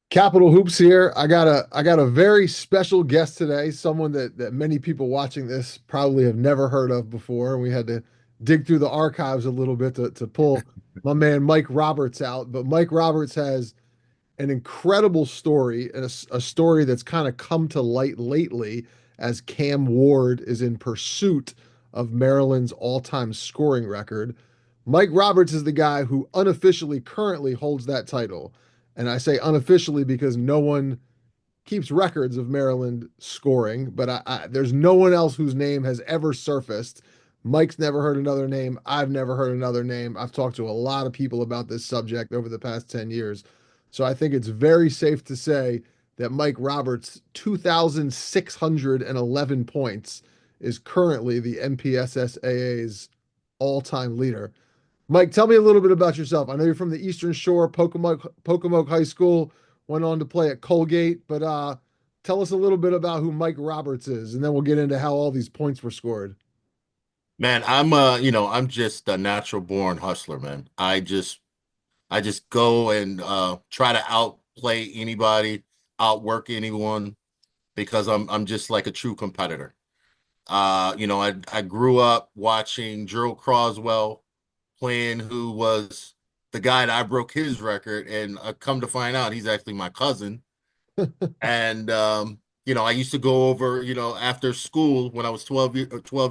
Capital Hoops here. I got a very special guest today, someone that many people watching this probably have never heard of before. And we had to dig through the archives a little bit to pull my man Mike Roberts out. But Mike Roberts has an incredible story and a story that's kind of come to light lately as Cam Ward is in pursuit of Maryland's all-time scoring record. Mike Roberts is the guy who unofficially currently holds that title. And I say unofficially because no one keeps records of Maryland scoring, but there's no one else whose name has ever surfaced. Mike's never heard another name. I've never heard another name. I've talked to a lot of people about this subject over the past 10 years. So I think it's very safe to say that Mike Roberts' 2,611 points is currently the MPSSAA's all-time leader. Mike, tell me a little bit about yourself. I know you're from the Eastern Shore, Pocomoke High School, went on to play at Colgate, but tell us a little bit about who Mike Roberts is, and then we'll get into how all these points were scored. Man, I'm just a natural born hustler, man. I just go and try to outplay anybody, outwork anyone because I'm just like a true competitor. I grew up watching Gerald Croswell playing, who was the guy that I broke his record, and I come to find out he's actually my cousin. And I used to go over, after school when I was 12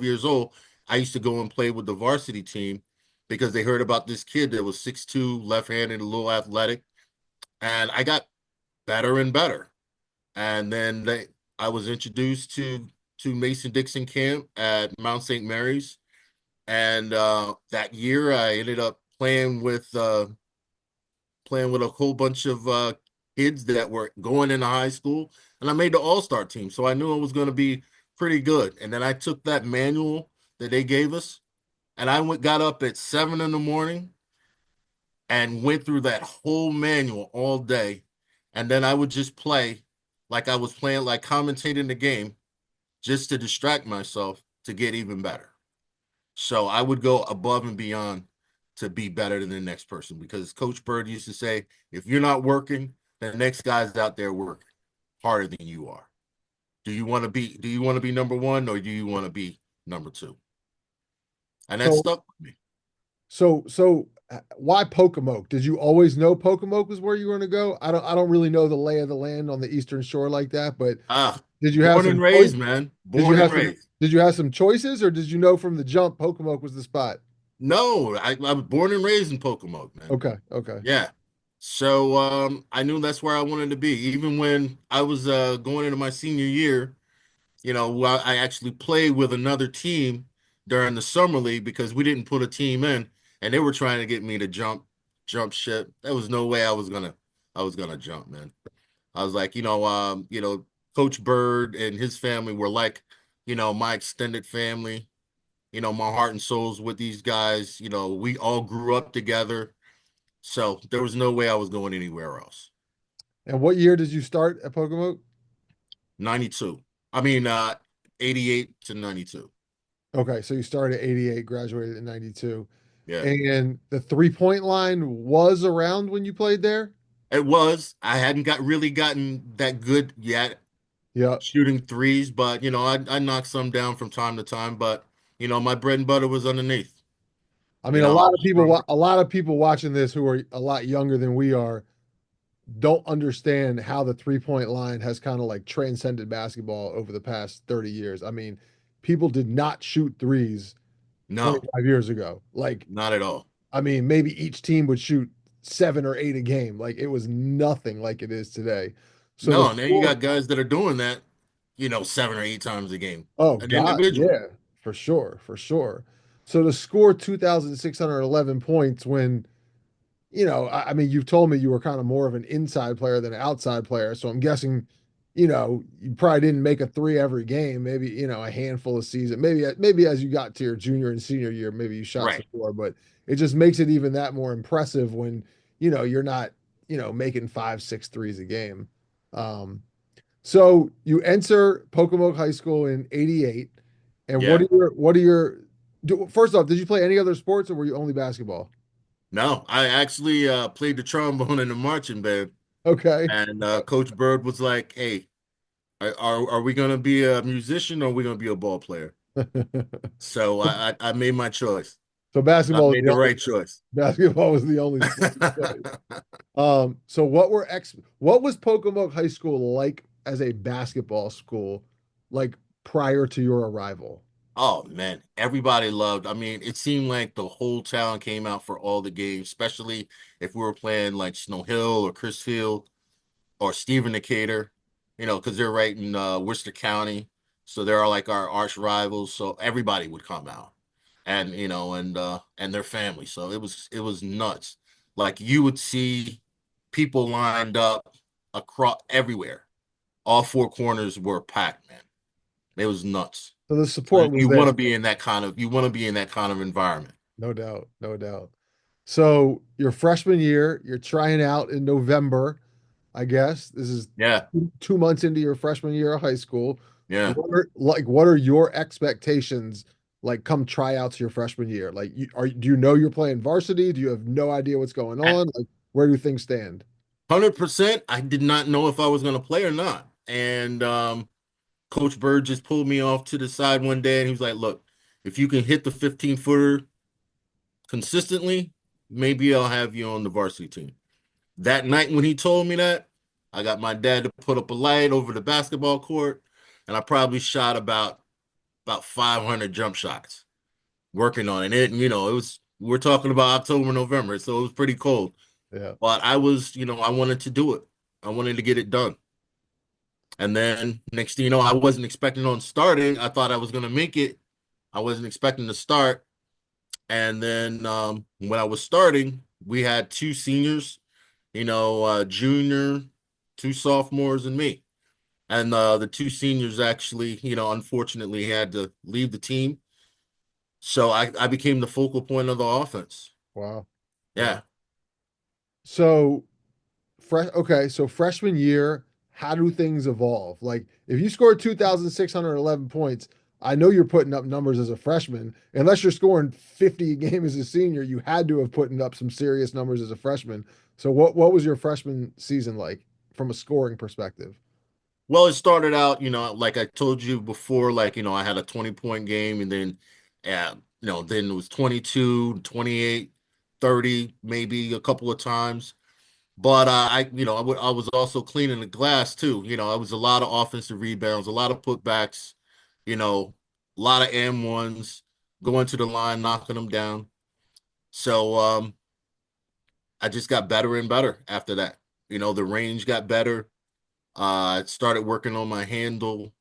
years old, I used to go and play with the varsity team because they heard about this kid that was 6'2", left-handed, a little athletic, and I got better and better. And then I was introduced to Mason Dixon Camp at Mount St. Mary's, and that year I ended up playing with a whole bunch of kids that were going into high school, and I made the all-star team. So I knew it was going to be pretty good. And then I took that manual that they gave us, and got up at 7 in the morning and went through that whole manual all day. And then I would just play like I was playing, like commentating the game, just to distract myself to get even better. So I would go above and beyond to be better than the next person, because Coach Bird used to say, if you're not working, the next guy's out there working harder than you are. Do you want to be number one, or do you want to be number two? And that So, stuck with me. why Pocomoke? Did you always know Pocomoke was where you were going to go? I don't really know the lay of the land on the Eastern Shore like that, but did you have Born and some choice? raised, man. Did you Born and have some? raised. Did you have some choices, or did you know from the jump Pocomoke was the spot? No, I was born and raised in Pocomoke, man. Okay, okay. Yeah. So I knew that's where I wanted to be. Even when I was going into my senior year, I actually played with another team during the summer league because we didn't put a team in, and they were trying to get me to jump ship. There was no way I was gonna jump, man. I was like, Coach Bird and his family were like, my extended family. My heart and soul's with these guys. We all grew up together. So there was no way I was going anywhere else. And what year did you start at Pocomoke? 92. I mean, 88 to 92. Okay, so you started at 88, graduated in 92. Yeah. And the three-point line was around when you played there? It was. I hadn't really gotten that good yet Yeah. shooting threes, but I knocked some down from time to time. But my bread and butter was underneath. I mean, I was strong. a lot of people watching this who are a lot younger than we are don't understand how the three-point line has kind of like transcended basketball over the past 30 years. I mean, people did not shoot threes No, 25 years ago. Like, not at all. I mean, maybe each team would shoot seven or eight a game. Like it was nothing like it is today. So the No, and then you score, got guys that are doing that, 7 or 8 times a game, oh an God, individual. yeah, for sure, for sure. So to score 2,611 points when, I mean, you've told me you were kind of more of an inside player than an outside player. So I'm guessing, you probably didn't make a three every game, maybe, a handful of season. Maybe as you got to your junior and senior year, maybe you shot some Right. more, but it just makes it even that more impressive when, you're not, making five, six threes a game. Um, so you enter Pocomoke High School in '88, and Yeah. first off, did you play any other sports or were you only basketball? No, I actually played the trombone in the marching band. Okay. And Coach Bird was like, "Hey, are we gonna be a musician or are we gonna be a ball player?" So I made my choice. So I basketball was made the the only right choice. basketball was the only sport you played. So what was Pocomoke High School like as a basketball school, like prior to your arrival? Oh man, everybody loved. I mean, it seemed like the whole town came out for all the games, especially if we were playing like Snow Hill or Chrisfield or Stephen Decatur, because they're right in Worcester County. So they're like our arch rivals. So everybody would come out and and their family. So it was nuts. Like you would see people lined up across everywhere. All four corners were packed, man. It was nuts. So the So support was you there, want to be in that kind of environment. no doubt, no doubt. So your freshman year, you're trying out in November, I guess. This is Yeah, 2 months into your freshman year of high school. yeah. What are your expectations like come tryouts your freshman year? Like do you know you're playing varsity? Do you have no idea what's going on? Like where do things stand? 100%. I did not know if I was going to play or not. And Coach Bird just pulled me off to the side one day and he was like, "Look, if you can hit the 15-footer consistently, maybe I'll have you on the varsity team." That night when he told me that, I got my dad to put up a light over the basketball court, and I probably shot about 500 jump shots working on it. It was we're talking about October, November, so it was pretty cold. Yeah. But I wanted to do it. I wanted to get it done. And then next thing you know, I wasn't expecting on starting. I thought I was gonna make it. I wasn't expecting to start. And then when I was starting, we had two seniors, junior, two sophomores, and me. And the two seniors actually, unfortunately had to leave the team. So I became the focal point of the offense. Wow. Wow. Yeah. So okay, so freshman year, how do things evolve? Like if you scored 2,611 points, I know you're putting up numbers as a freshman. Unless you're scoring 50 a game as a senior, you had to have putting up some serious numbers as a freshman. So what was your freshman season like from a scoring perspective? Well, it started out, like I told you before, like, I had a 20-point game and then, then it was 22, 28, 30, maybe a couple of times. But I was also cleaning the glass too. It was a lot of offensive rebounds, a lot of putbacks, a lot of M1s, going to the line, knocking them down. So I just got better and better after that. The range got better. I started working on my handle,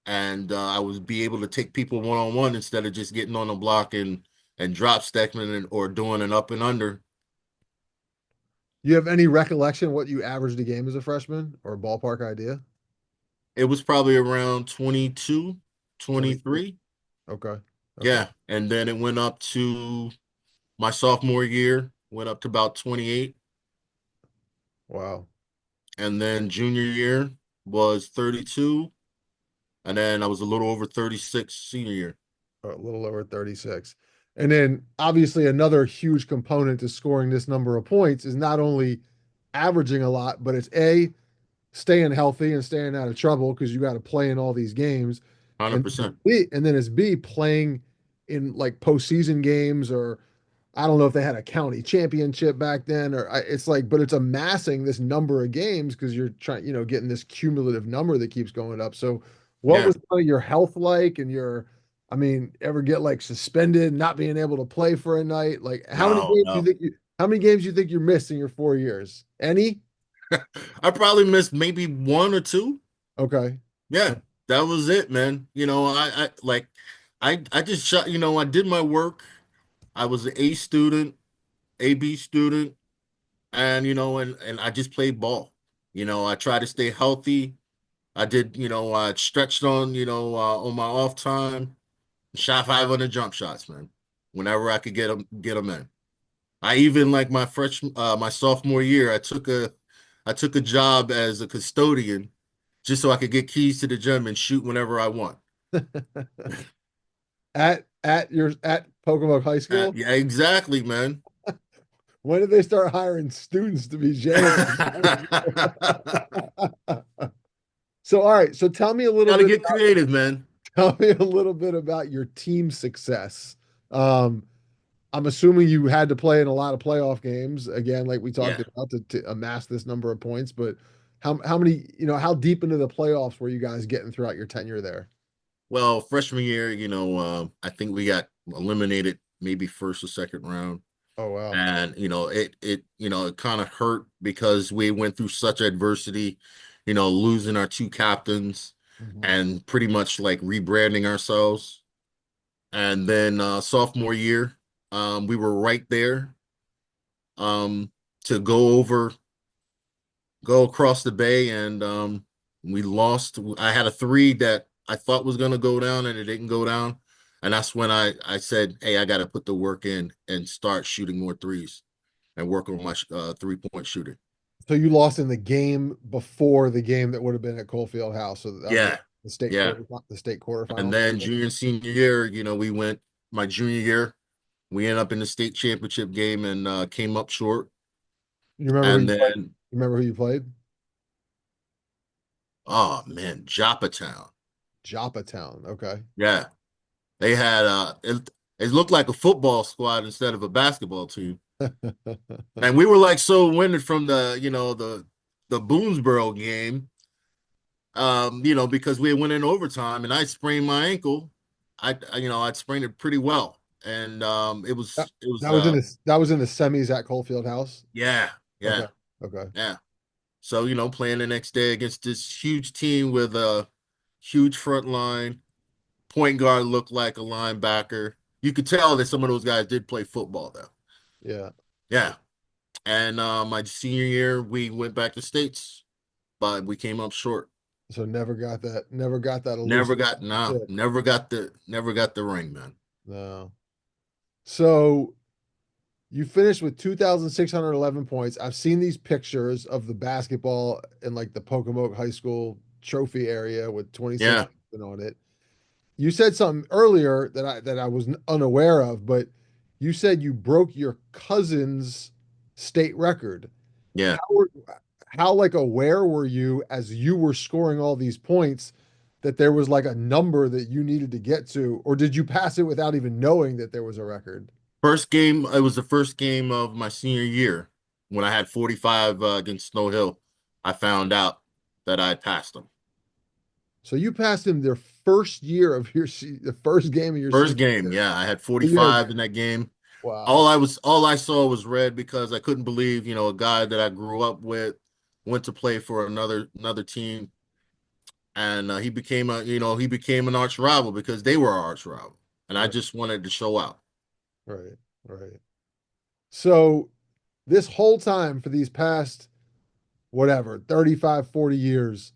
and I was be able to take people one on one instead of just getting on the block and drop stecking or doing an up and under. You have any recollection what you averaged a game as a freshman or a ballpark idea? It was probably around 22, 22. 23. Okay. Okay. Yeah. And then it went up to my sophomore year, went up to about 28. Wow. And then junior year was 32. And then I was a little over 36 senior year. A little over 36. And then obviously another huge component to scoring this number of points is not only averaging a lot, but it's A, staying healthy and staying out of trouble because you got to play in all these games. And 100%. it's B, playing in like postseason games, or I don't know if they had a county championship back then, it's like, but it's amassing this number of games because you're trying, getting this cumulative number that keeps going up. So, what Yeah. was kind of your health like, and I mean, ever get like suspended, not being able to play for a night? Like, No, no. how many games you think you missed in your 4 years? Any? I probably missed maybe one or two. Okay. Yeah, that was it, man. I just shot, I did my work. I was an A student, AB student, and and I just played ball. I tried to stay healthy. I did, I stretched on my off time, shot 500 jump shots, man. Whenever I could get them in. I even like my sophomore year, I took a job as a custodian just so I could get keys to the gym and shoot whenever I want. At Pocomoke High School? Yeah, exactly, man. When did they start hiring students to be janitors? So, all right. So Gotta get creative, man. tell me a little bit about your team success. Um, I'm assuming you had to play in a lot of playoff games, again, like we talked Yeah. about, to amass this number of points. But how many, how deep into the playoffs were you guys getting throughout your tenure there? Well, freshman year, I think we got eliminated maybe first or second round. Oh wow. And it kind of hurt because we went through such adversity, losing our two captains Mhm. and pretty much like rebranding ourselves. And then sophomore year, we were right there um, to go across the bay, and we lost. I had a three that I thought was going to go down, and it didn't go down. And that's when I said, "Hey, I got to put the work in and start shooting more threes and work on my 3-point shooting." So you lost in the game before the game that would have been at Coalfield House. So that was Yeah, yeah. the state And quarterfinals. then junior and senior year, we went my junior year. We ended up in the state championship game and came up short. You remember who And you played? then, You remember who you played? oh man, Joppa Town. Joppa Town. Okay. Yeah, they had it looked like a football squad instead of a basketball team. And we were like so winded from the Boonesboro game, because we went in overtime and I sprained my ankle. I'd sprained it pretty well, and it That, was it was that was in that was in the semis at Coalfield House. yeah, yeah, Okay. Okay. yeah. So playing the next day against this huge team with a huge front line, point guard looked like a linebacker. You could tell that some of those guys did play football though. Yeah. Yeah. And my senior year, we went back to states, but we came up short. So never got that Never elusive got no, pick. never got the ring, man. No. So you finished with 2,611 points. I've seen these pictures of the basketball in like the Pocomoke High School trophy area with 26 Yeah, on it. You said something earlier that I was unaware of, but you said you broke your cousin's state record. yeah. How were, how like aware were you as you were scoring all these points that there was like a number that you needed to get to, or did you pass it without even knowing that there was a record? First game, it was the first game of my senior year when I had 45 against Snow Hill. I found out that I passed them. So you passed him their first year of the first game of your First senior game, year. yeah, I had You had 45 in that game. wow. All I saw was red because I couldn't believe, a guy that I grew up with went to play for another team, and he became an arch rival because they were our arch rival, and I Right, just wanted to show out. right, right. So this whole time for these past whatever 35, 40 years,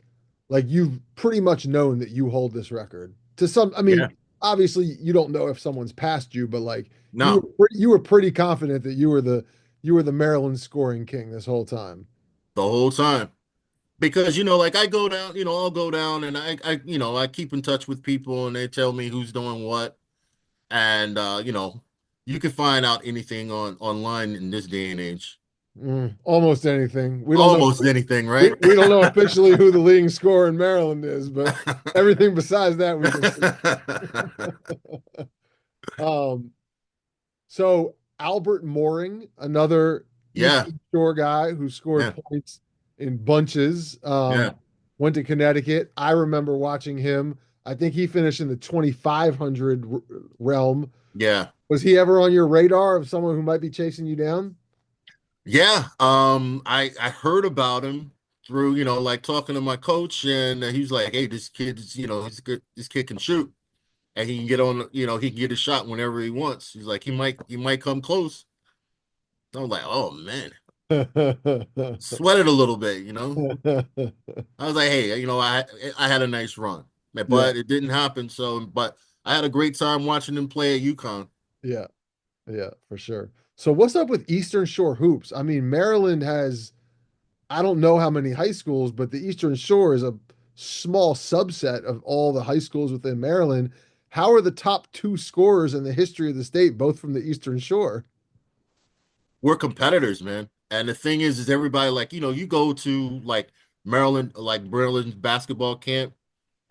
like you've pretty much known that you hold this record. To some, I Yeah, mean, obviously you don't know if someone's passed you, but like no, you were pretty confident that you were the Maryland scoring king this whole time. the whole time. Because like I go down, I'll go down and I keep in touch with people and they tell me who's doing what. And you can find out anything online in this day and age. Almost anything. Almost anything, We, right? we don't know officially who the leading scorer in Maryland is, but everything besides that we can see. Um, so Albert Mooring, another Yeah, Eastern Shore guy who scored yeah, points in bunches, yeah, went to Connecticut. I remember watching him. I think he finished in the 2,500 realm. yeah. Was he ever on your radar of someone who might be chasing you down? Yeah, I heard about him through, like talking to my coach, and he was like, "Hey, this kid's, he's good. This kid can shoot, and he can get on, he can get a shot whenever he wants." He's like, he might come close. I was like, "Oh man," sweated a little bit. I was like, "Hey, I had a nice run, Yeah, but it didn't happen." But I had a great time watching him play at UConn. yeah, yeah, for sure. So what's up with Eastern Shore hoops? I mean, Maryland has, I don't know how many high schools, but the Eastern Shore is a small subset of all the high schools within Maryland. How are the top two scorers in the history of the state both from the Eastern Shore? we're competitors, man. And the thing is everybody like, you go to Maryland basketball camp,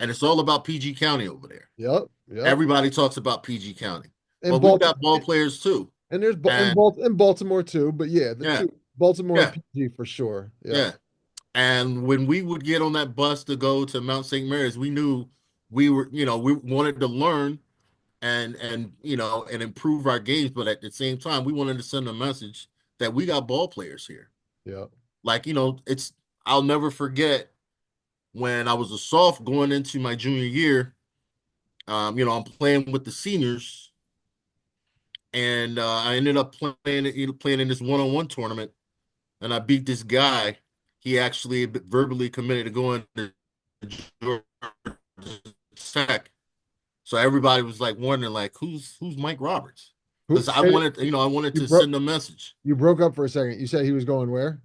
and it's all about PG County over there. Yep, yep. Everybody talks about PG County, And but we've Baltimore, got ball players too. and there's And In Baltimore too, but yeah, the yeah, two, Baltimore and yeah, PG for sure. Yep, yeah. And when we would get on that bus to go to Mount St. Mary's, we knew we wanted to learn and improve our games, but at the same time, we wanted to send a message that we got ball players here. yep, Like, I'll never forget when I was a sophomore going into my junior year. I'm playing with the seniors, and I ended up playing in this one-on-one tournament, and I beat this guy. He actually verbally committed to going to Georgia Tech. So everybody was like wondering, like, who's Mike Roberts? Who Because I say wanted, I wanted you to broke send a message. you broke up for a second. You said he was going where?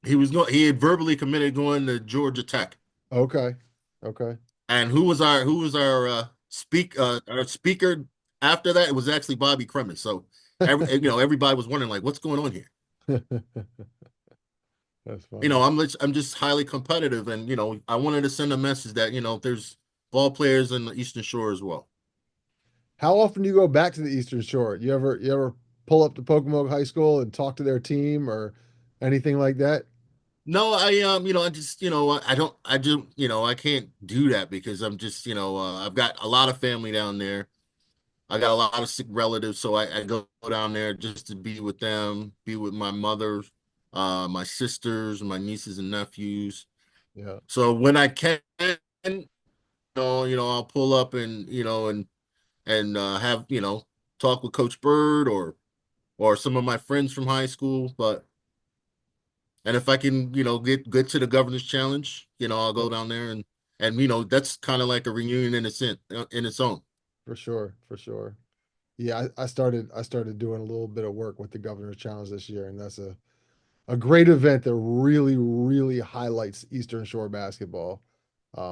He had verbally committed going to Georgia Tech. Okay, okay. And who was our our speaker after that? It was actually Bobby Cremins. So everybody was wondering like, what's going on here? That's funny. I'm just highly competitive, and I wanted to send a message that there's ball players in the Eastern Shore as well. How often do you go back to the Eastern Shore? You ever pull up to Pocomoke High School and talk to their team or anything like that? No, I just I can't do that because I'm just I've got a lot of family down there. I got a lot of sick relatives, so I go down there just to be with them, be with my mother, my sisters, my nieces and nephews. Yeah. So when I can, I'll pull up and have talk with Coach Bird or some of my friends from high school. But and if I can get to the Governor's Challenge, I'll go down there and that's kind of like a reunion in its own. For sure, for sure. Yeah, I started doing a little bit of work with the Governor's Challenge this year, and that's a great event that really, really highlights Eastern Shore basketball.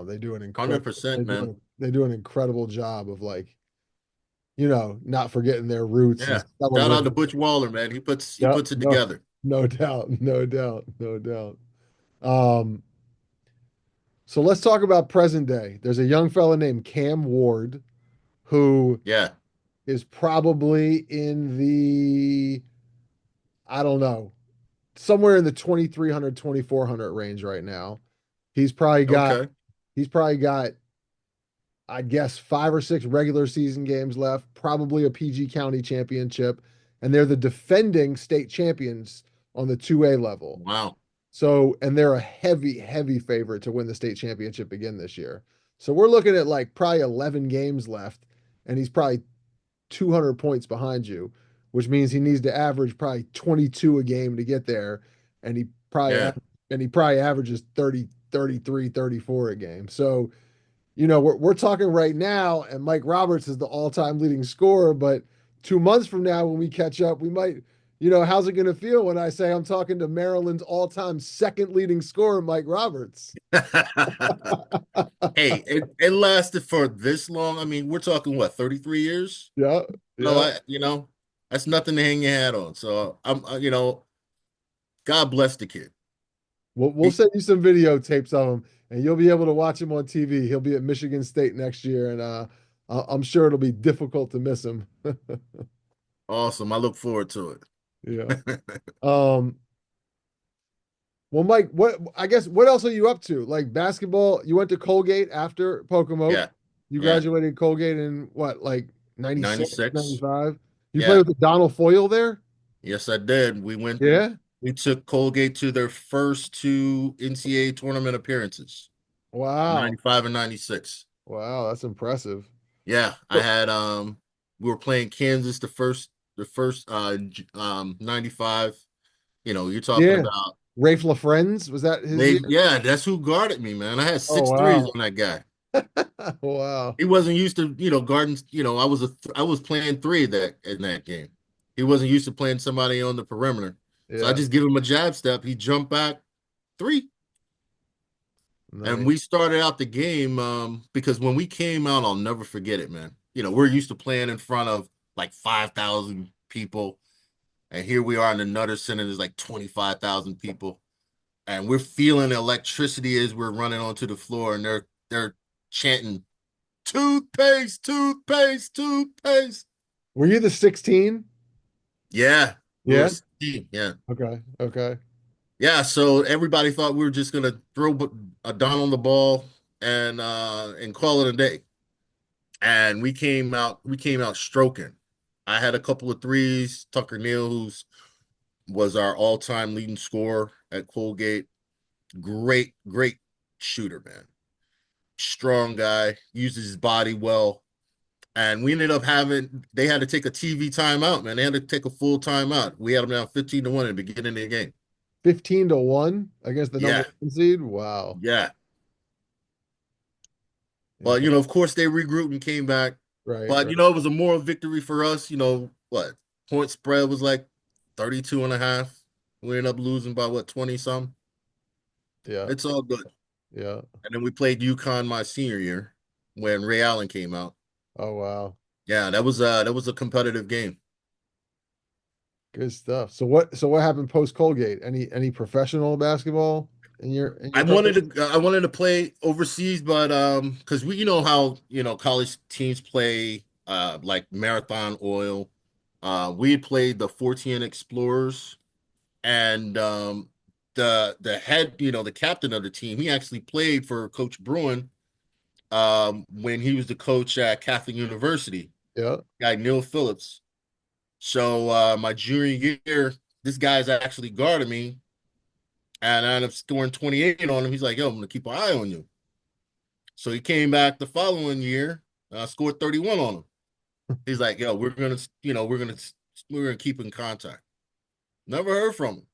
They do an incredible 100%, man. they do an incredible job of like, not forgetting their roots and Yeah. Shout out to celebrating. Butch Waller, man. He Yep, puts it no, together. no doubt, no doubt, no doubt. Um, so let's talk about present day. There's a young fella named Cam Ward who Yeah. is probably in the, I don't know, somewhere in the 2,300, 2,400 range right now. He's probably got Okay. he's probably got I guess 5 or 6 regular season games left, probably a PG County championship, and they're the defending state champions on the 2A level. Wow. So, and they're a heavy, heavy favorite to win the state championship again this year. So we're looking at like probably 11 games left, and he's probably 200 points behind you, which means he needs to average probably 22 a game to get there, and Yeah. he probably averages 30, 33, 34 a game. So, we're talking right now, and Mike Roberts is the all-time leading scorer, but 2 months from now when we catch up, we might, how's it going to feel when I say I'm talking to Maryland's all-time second leading scorer, Mike Roberts? Hey, it lasted for this long. I mean, we're talking what, 33 years? Yeah, No, yeah. that's nothing to hang your hat on. So God bless the kid. We'll He, send you some videotapes of him, and you'll be able to watch him on TV. He'll be at Michigan State next year, and I'm sure it'll be difficult to miss him. awesome. I look forward to Yeah. it. Um, well, Mike, what else are you up to? Like basketball, you went to Colgate after Pocomoke. Yeah. You Yeah. graduated Colgate in what, like 96, 96. 95? You played Yeah. with the Donald Foyle there? Yes, I did. Yeah. We took Colgate to their first two NCAA tournament appearances, Wow. 95 and 96. Wow, that's impressive. Yeah, I So- had we were playing Kansas the first 95. You're talking Yeah. about Rafe LaFrenz, was that his year? yeah, that's who guarded me, man. I had Oh, six threes wow. on that guy. Wow. He wasn't used to, guarding, I was playing three that in that game. He wasn't used to playing somebody on the perimeter. So I Yeah. just give him a jab step. He jumped back three. And Nice. we started out the game because when we came out, I'll never forget it, man. We're used to playing in front of like 5,000. people. And here we are in the Nutter Center. There's like 25,000 people. And we're feeling the electricity as we're running onto the floor. And they're chanting, toothpaste, toothpaste, toothpaste. Were you the 16? Yeah, we were Yeah. 16. Yeah. Okay. Okay. Yeah. So everybody thought we were just gonna throw a Don on the ball and call it a day. And we came out stroking. I had a couple of threes. Tucker Neal, who's was our all-time leading scorer at Colgate. Great, great shooter, man. Strong guy, uses his body well. And we ended up they had to take a TV timeout, man. They had to take a full timeout. We had them down 15-1 in the beginning of the game. 15-1 against the number Yeah, one seed. Wow. yeah. But, Incredible. of course, they regrouped and came back. Right. But, Right. it was a moral victory for us. What? Point spread was like 32 and a half. We ended up losing by what, 20 some? Yeah. It's all good. Yeah. And then we played UConn my senior year when Ray Allen came out. Oh, wow. Yeah, that was a competitive game. Good stuff. So what happened post Colgate? Any professional basketball in I your career? wanted to I wanted to play overseas, but because we how college teams play like Marathon Oil. We had played the 14 Explorers, and the head, the captain of the team, he actually played for Coach Bruin when he was the coach at Catholic University, Yeah. guy Neil Phillips. So my junior year, this guy's actually guarding me, and I ended up scoring 28 on him. He's like, "Yo, I'm gonna keep an eye on you." So he came back the following year, scored 31 on him. He's like, "Yo, we're gonna keep in contact." Never heard from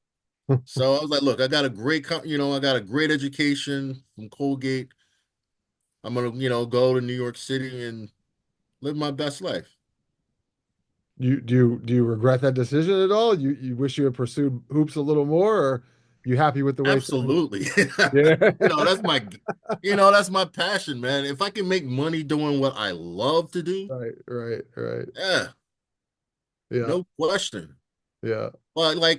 him. So I was like, "Look, I got a great education from Colgate. I'm gonna, go to New York City and live my best life." Do you regret that decision at all? You wish you had pursued hoops a little more, or you happy with the way things? Absolutely. Yeah. That's my passion, man. If I can make money doing what I love to do, Right, right, right. yeah, Yeah, no question. yeah. But I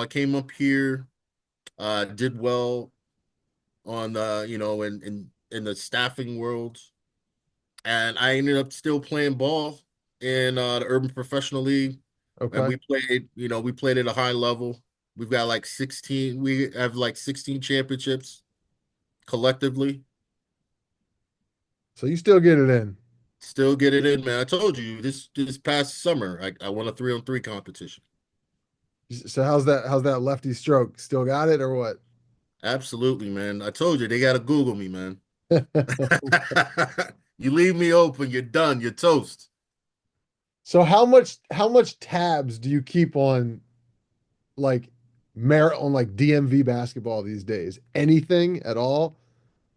came up here, did well on in the staffing world, and I ended up still playing ball in the Urban Professional League, and Okay. we played at a high level. We have like 16 championships collectively. So you still get it in. Still get it in, man. I told you this past summer, I won a 3-on-3 competition. So how's that lefty stroke? Still got it or what? Absolutely, man. I told you they got to Google me, man. You leave me open, you're done. You're toast. So how much tabs do you keep on like like DMV basketball these days? Anything at all?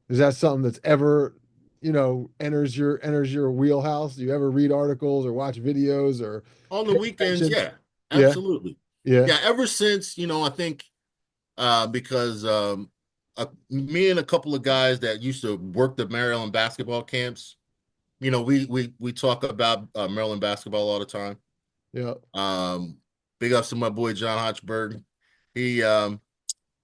Is that something that's ever, enters your wheelhouse? Do you ever read articles or watch videos or On the pay weekends, attention? yeah, Yeah, absolutely. yeah, Yeah, ever since, I think because me and a couple of guys that used to work the Maryland basketball camps, we talk about Maryland basketball all the time. yeah. Um, Big ups to my boy John Hotchberg. He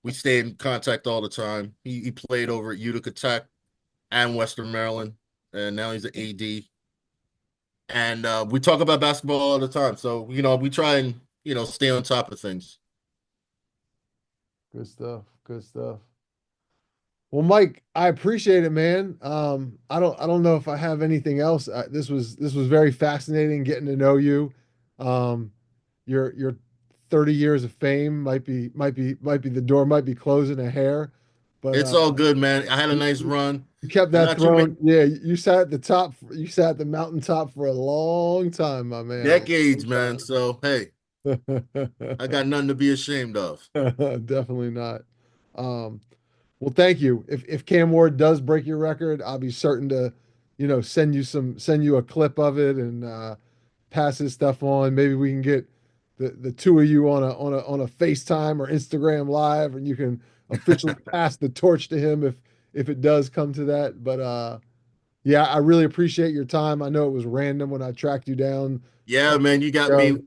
We stay in contact all the time. He played over at Utica Tech and Western Maryland, and now he's an AD. And we talk about basketball all the time. So, we try and, stay on top of things. Good stuff. Good stuff. Well, Mike, I appreciate it, man. I don't know if I have anything else. This was very fascinating getting to know you. Um, your 30 years of fame might be the door might be closing a hair, but It's all good, man. I had a nice run. you kept And that not too many throne. Yeah, you sat at the top. You sat at the mountaintop for a long time, my man. A decades, man. So, hey, long I time. got nothing to be ashamed of. Definitely not. Um, well, thank you. If Cam Ward does break your record, I'll be certain to, send you a clip of it and pass his stuff on. Maybe we can get the two of you on a FaceTime or Instagram live, and you can officially pass the torch to him if it does come to that. But yeah, I really appreciate your time. I know it was random when I tracked you down Yeah, 20 man, years you got me. ago.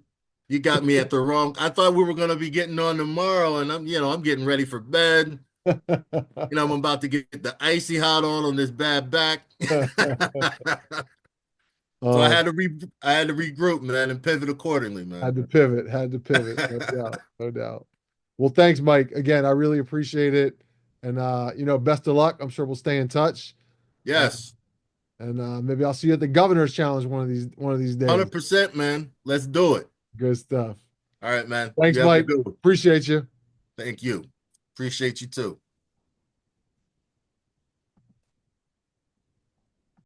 You got me at the wrong. I thought we were gonna be getting on tomorrow, and I'm getting ready for bed. I'm about to get the icy hot on this bad back. So Um, I had to regroup, man, and pivot accordingly, man. had to pivot, no doubt, no doubt. Well, thanks, Mike. Again, I really appreciate it. And best of luck. I'm sure we'll stay in touch. Uh, Yes, and maybe I'll see you at the governor's challenge one of these days. 100%, man. Let's do it. Good stuff. All right, man. Thanks, You have a Mike. good one. Appreciate you. Thank you. Appreciate you too.